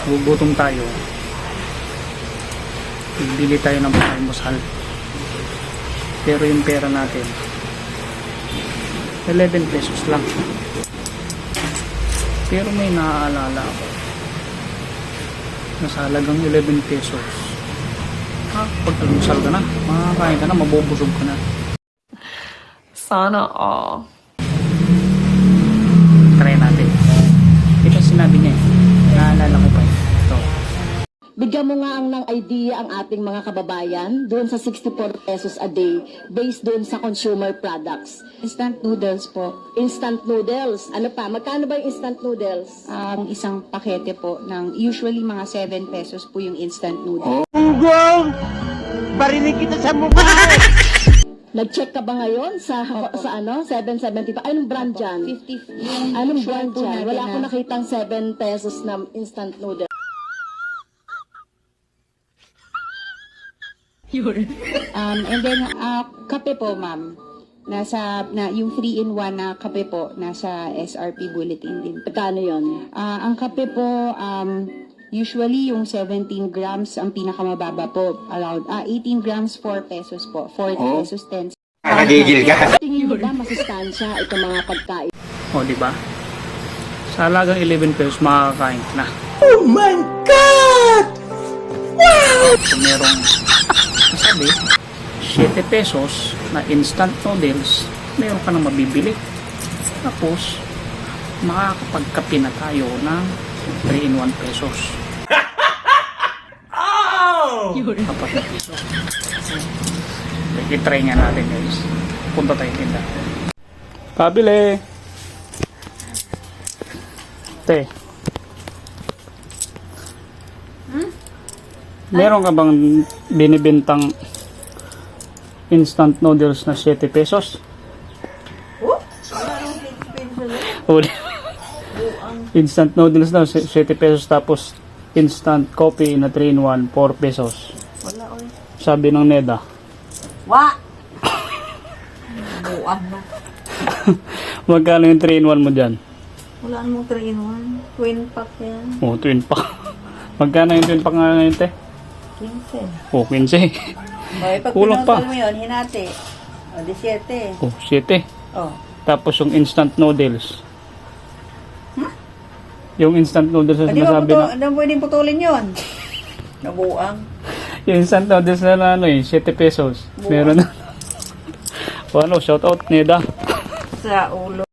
gugutom tayo, bibili tayo ng pang-almusal, pero yung pera natin 11 pesos lang. Pero may naaalala ako, nasa halagang 11 pesos pag almusal ka na, makakain ka na, mabubusog ka na. Sana all. Try natin. Ito sinabi niya, naalala ko pa ito. Bigyan mo nga ng idea ang ating mga kababayan doon sa 64 pesos a day based doon sa consumer products. Instant noodles po. Instant noodles. Ano pa? Magkano ba yung instant noodles? Ang isang pakete po ng usually mga 7 pesos po yung instant noodles. Barinig kita sa mukha! Nag-check ka ba ngayon sa ano? 7.75? Anong brand dyan? 50. Anong brand po dyan? natin Wala na- akong nakitang 7 pesos na instant noodles. And then, kape po, ma'am. Yung 3-in-1 na kape po, nasa SRP bulletin din. Magkano yun? Ang kape po, usually yung 17 grams ang pinakamababa po. Allowed. 18 grams, 4 pesos po. 40 pesos, 10. Nagigil ka? Tingin mo ba masustansya itong mga pagkain? O, di ba? Sa halagang 11 pesos makakakain ka na. Oh my God! So, merong sabi 7 pesos na instant noodles, meron ka nang mabibili. Tapos makakapagkape na tayo ng 3-in-1 pesos. Apat na piso. I-try nga natin, guys. Punta tayo tinda. Pabili! Te. Meron ka bang binibintang instant noodles na 7 pesos? Oh? Instant noodles na 7 pesos, tapos instant coffee na 3-in-1 4 pesos. Sabi ng Neda. Wa! Buwan na. Magkano yung 3-in-1 mo dyan? Wala namang 3-in-1. Twin pack yan. Oh, twin pack. Magkano yung twin pack nga ngayon, te? 15. Oh, 15. Okay, pag Kulang pa. pinutol mo yun, hinati. O, 17. Oh, 7. O. Tapos yung instant noodles. Yung instant noodles na Hindi ba sinasabi na... hindi mo pwedeng putulin yun? Nabuang. Yung instant noodles na ano eh, 7 pesos. Meron na. O ano, shout out, Neda. Sa ulo.